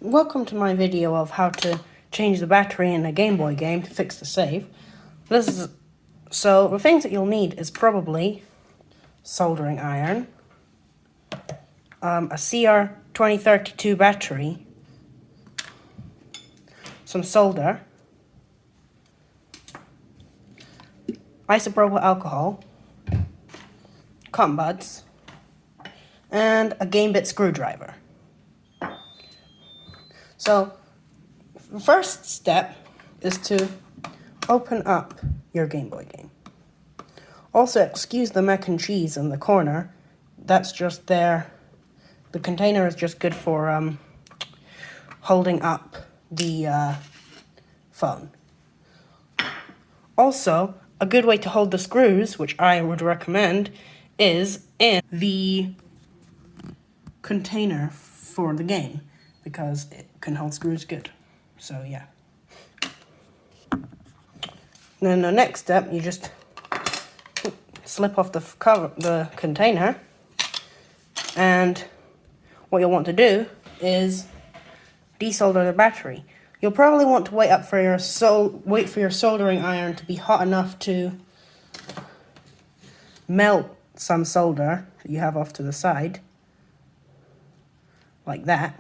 Welcome to my video of how to change the battery in a Game Boy game to fix the save. So the things that you'll need is probably soldering iron, a CR2032 battery, some solder, isopropyl alcohol, cotton buds, and a Gameboy screwdriver. So, the first step is to open up your Game Boy game. Also, excuse the mac and cheese in the corner. That's just there. The container is just good for holding up the phone. Also, a good way to hold the screws, which I would recommend, is in the container for the game, because it can hold screws good. So yeah. Then the next step, you just slip off the container, and what you'll want to do is desolder the battery. You'll probably want to wait for your soldering iron to be hot enough to melt some solder that you have off to the side, like that.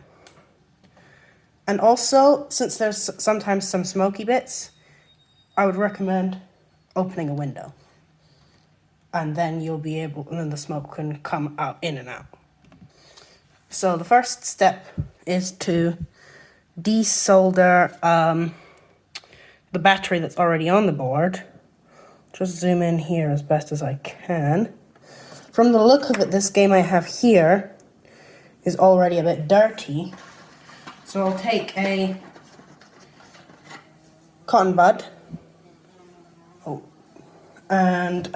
And also, since there's sometimes some smoky bits, I would recommend opening a window. And then then the smoke can come out, in and out. So the first step is to desolder the battery that's already on the board. Just zoom in here as best as I can. From the look of it, this game I have here is already a bit dirty. So I'll take a cotton bud and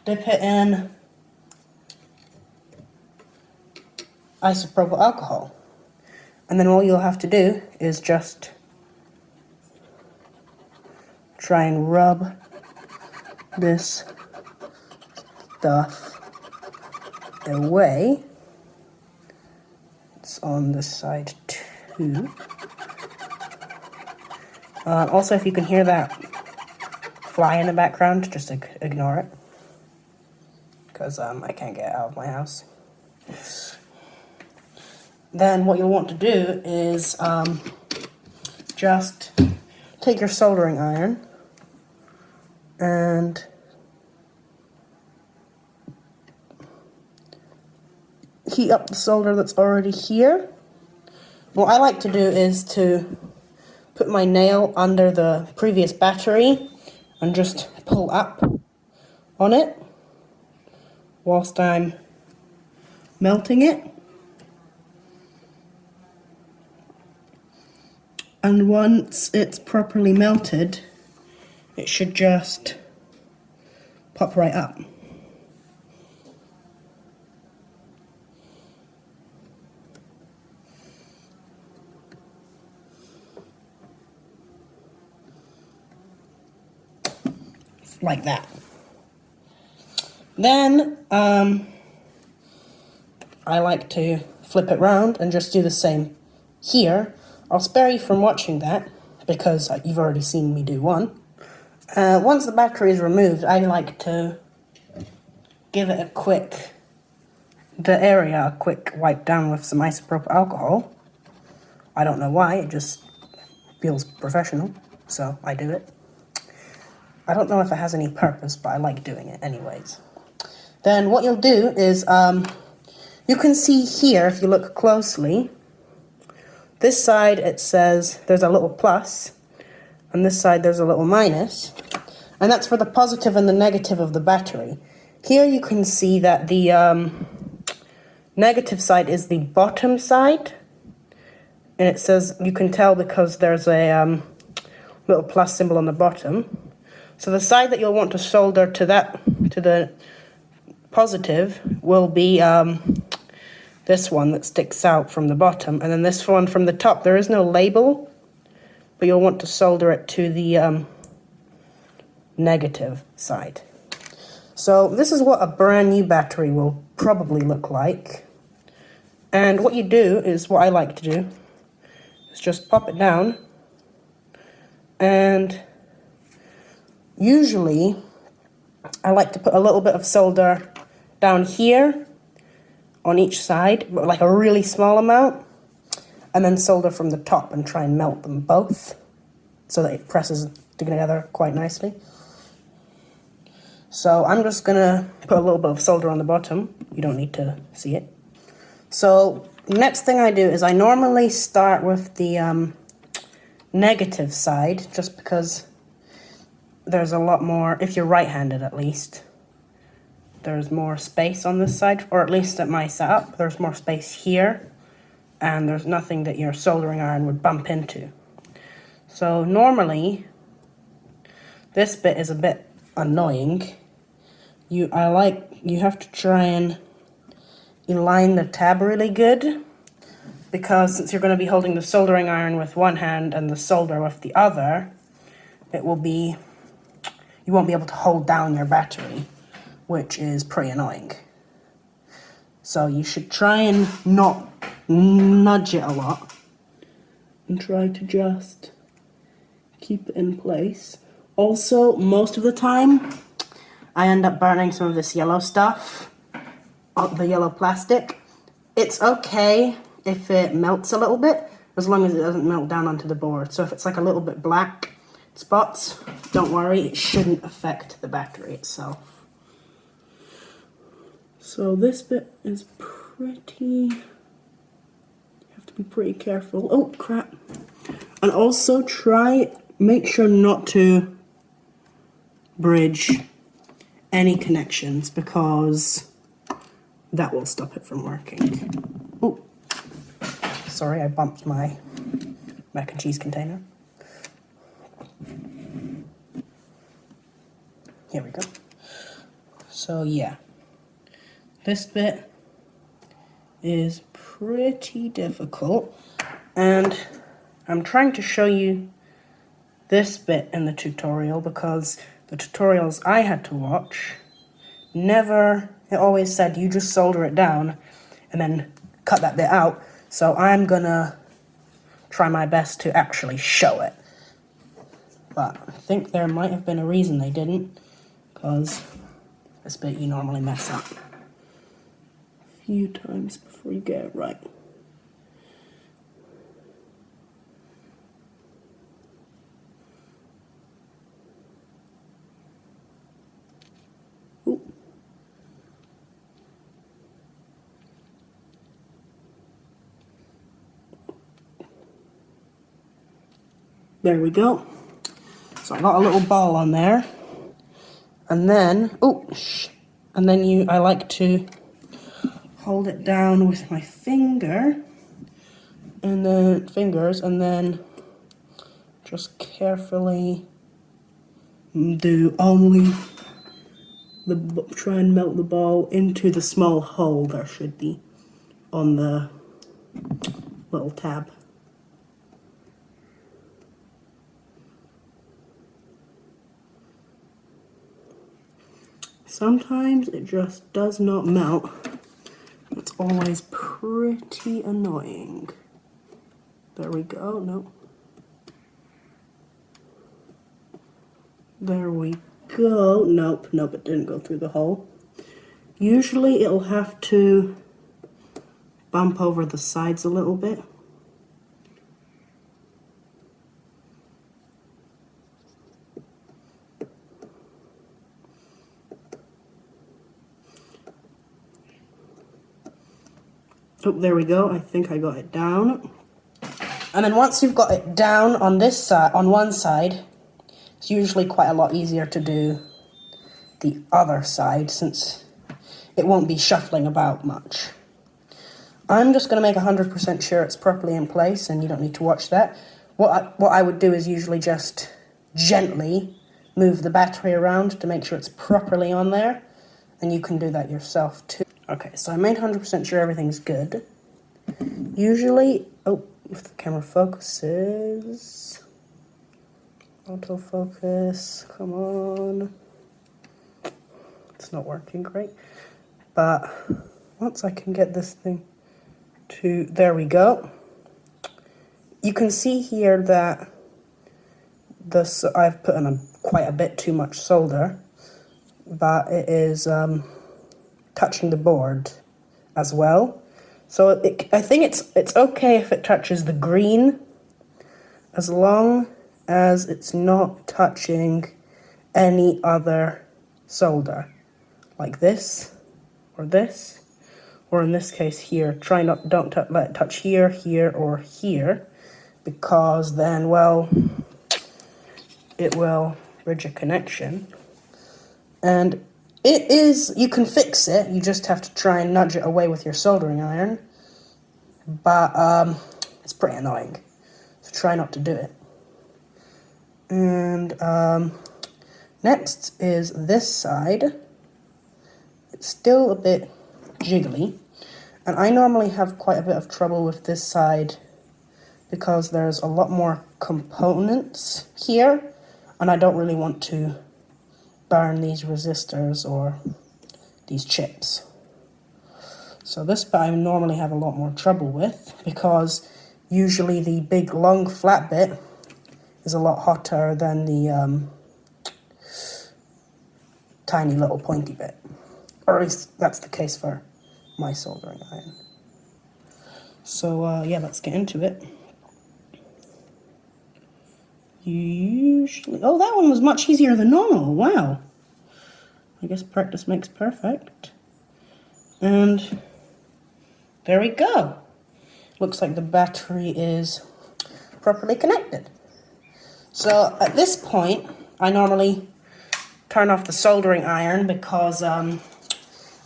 dip it in isopropyl alcohol. And then all you'll have to do is just try and rub this stuff away. It's on this side too. Also, if you can hear that fly in the background, just ignore it, because I can't get it out of my house. Then what you'll want to do is just take your soldering iron and heat up the solder that's already here. What I like to do is to put my nail under the previous battery and just pull up on it whilst I'm melting it. And once it's properly melted, it should just pop right up. Like that. Then, I like to flip it round and just do the same here. I'll spare you from watching that, because you've already seen me do one. Once the battery is removed, I like to give it a quick wipe down with some isopropyl alcohol. I don't know why, it just feels professional, so I do it. I don't know if it has any purpose, but I like doing it anyways. Then what you'll do is, you can see here, if you look closely, this side it says there's a little plus, and this side there's a little minus, and that's for the positive and the negative of the battery. Here you can see that the negative side is the bottom side, and it says, you can tell because there's a little plus symbol on the bottom. So the side that you'll want to solder to the positive will be this one that sticks out from the bottom, and then this one from the top. There is no label, but you'll want to solder it to the negative side. So this is what a brand new battery will probably look like. And what you do is, what I like to do, is just pop it down, and usually I like to put a little bit of solder down here on each side, but like a really small amount, and then solder from the top and try and melt them both so that it presses together quite nicely. So I'm just gonna put a little bit of solder on the bottom. You don't need to see it. So next thing I do is I normally start with the negative side, just because there's a lot more, if you're right-handed at least, there's more space on this side, or at least at my setup, there's more space here, and there's nothing that your soldering iron would bump into. So normally, this bit is a bit annoying. You have to try and align the tab really good, because since you're going to be holding the soldering iron with one hand and the solder with the other, you won't be able to hold down your battery, which is pretty annoying. So you should try and not nudge it a lot, and try to just keep it in place. Also, most of the time, I end up burning some of this yellow stuff, the yellow plastic. It's okay if it melts a little bit, as long as it doesn't melt down onto the board. So if it's like a little bit black spots, don't worry, it shouldn't affect the battery itself. So this bit is pretty, you have to be pretty careful. Oh crap. And also make sure not to bridge any connections, because that will stop it from working. Oh, sorry, I bumped my mac and cheese container. Here we go. So yeah, this bit is pretty difficult, and I'm trying to show you this bit in the tutorial because the tutorials I had to watch it always said you just solder it down and then cut that bit out. So I'm gonna try my best to actually show it. But I think there might have been a reason they didn't, because this bit you normally mess up a few times before you get it right. Ooh. There we go. So I got a little ball on there, and then I like to hold it down with my finger, and then just carefully try and melt the ball into the small hole there should be on the little tab. Sometimes it just does not melt. It's always pretty annoying. There we go, no. There we go. Nope, it didn't go through the hole. Usually it'll have to bump over the sides a little bit. Oh, there we go. I think I got it down. And then once you've got it down on this side, on one side, it's usually quite a lot easier to do the other side since it won't be shuffling about much. I'm just going to make 100% sure it's properly in place, and you don't need to watch that. What I would do is usually just gently move the battery around to make sure it's properly on there, and you can do that yourself too. Okay, so I made 100% sure everything's good. Usually, if the camera focuses, autofocus, come on. It's not working great, but once I can get this thing there we go. You can see here that I've put in quite a bit too much solder, but it is touching the board as well. So I think it's okay if it touches the green, as long as it's not touching any other solder, like this, or in this case here. Don't let it touch here, here, or here, because then, well, it will bridge a connection. And you can fix it, you just have to try and nudge it away with your soldering iron, but it's pretty annoying, so try not to do it. And next is this side. It's still a bit jiggly, and I normally have quite a bit of trouble with this side because there's a lot more components here, and I don't really want to burn these resistors or these chips. So this bit I normally have a lot more trouble with, because usually the big long flat bit is a lot hotter than the tiny little pointy bit. Or at least that's the case for my soldering iron. So yeah, let's get into it. Oh, that one was much easier than normal. Wow. I guess practice makes perfect. And there we go. Looks like the battery is properly connected. So at this point, I normally turn off the soldering iron because, you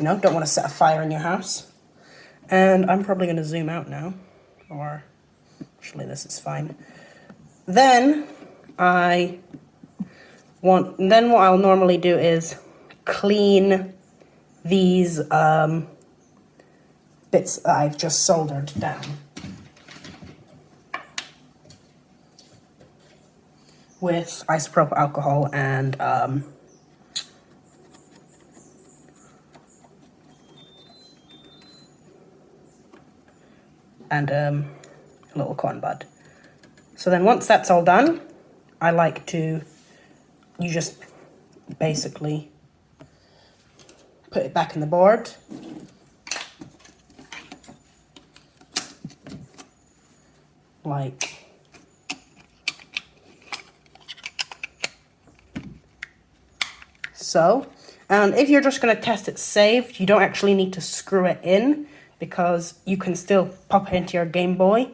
know, don't want to set a fire in your house. And I'm probably going to zoom out now. Or, actually, this is fine. Then what I'll normally do is clean these bits that I've just soldered down with isopropyl alcohol and a little cotton bud. So then once that's all done, I like to, you just basically put it back in the board. Like so. And if you're just going to test it saved, you don't actually need to screw it in, because you can still pop it into your Game Boy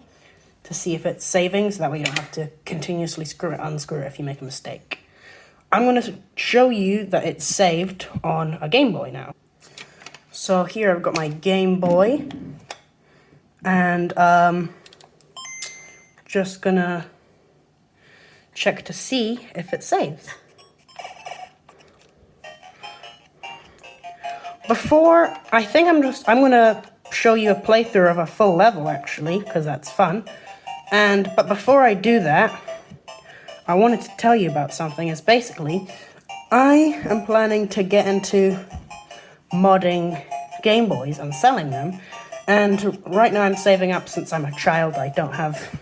to see if it's saving, so that way you don't have to continuously unscrew it if you make a mistake. I'm going to show you that it's saved on a Game Boy now. So here I've got my Game Boy, and just gonna check to see if it saves. Before, I think I'm gonna show you a playthrough of a full level, actually, because that's fun. But before I do that, I wanted to tell you about something. Is basically, I am planning to get into modding Game Boys and selling them. And right now I'm saving up. Since I'm a child, I don't have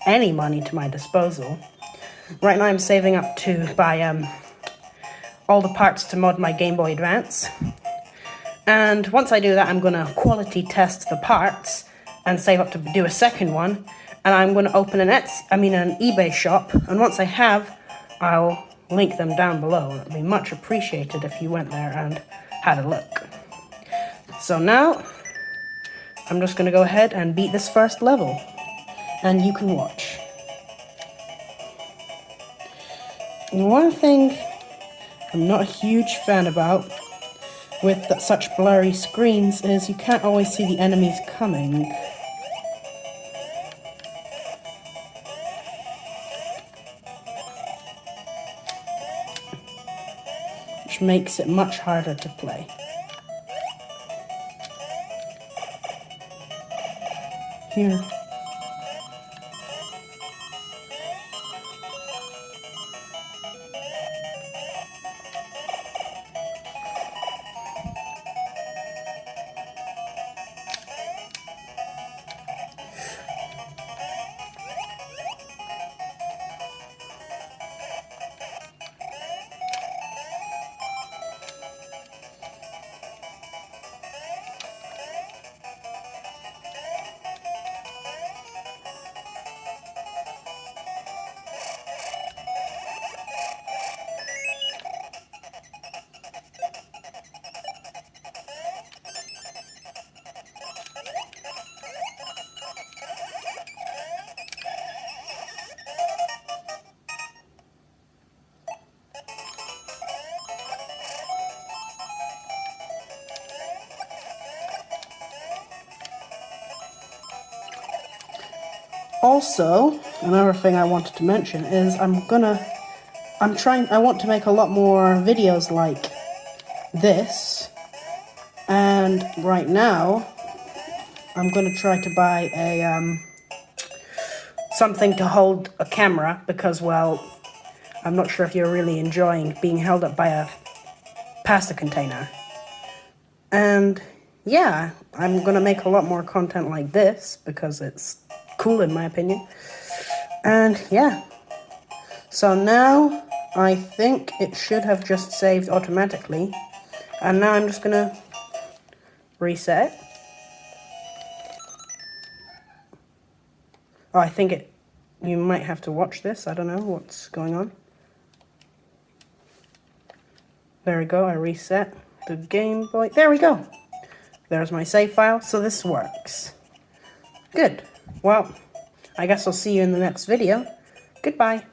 any money to my disposal. Right now I'm saving up to buy all the parts to mod my Game Boy Advance. And once I do that, I'm going to quality test the parts and save up to do a second one. And I'm going to open an eBay shop. And once I have, I'll link them down below. It would be much appreciated if you went there and had a look. So now, I'm just going to go ahead and beat this first level. And you can watch. And one thing I'm not a huge fan about with such blurry screens is you can't always see the enemies coming. Which makes it much harder to play. Here. Also, another thing I wanted to mention is I want to make a lot more videos like this, and right now I'm gonna try to buy a something to hold a camera, because, well, I'm not sure if you're really enjoying being held up by a pasta container. And yeah, I'm gonna make a lot more content like this because it's cool in my opinion. And yeah, so now I think it should have just saved automatically, and now I'm just gonna reset it. Oh, I think you might have to watch this. I don't know what's going on. There we go, I reset the Game Boy. There we go. There's my save file, so this works. Good. Well, I guess I'll see you in the next video. Goodbye.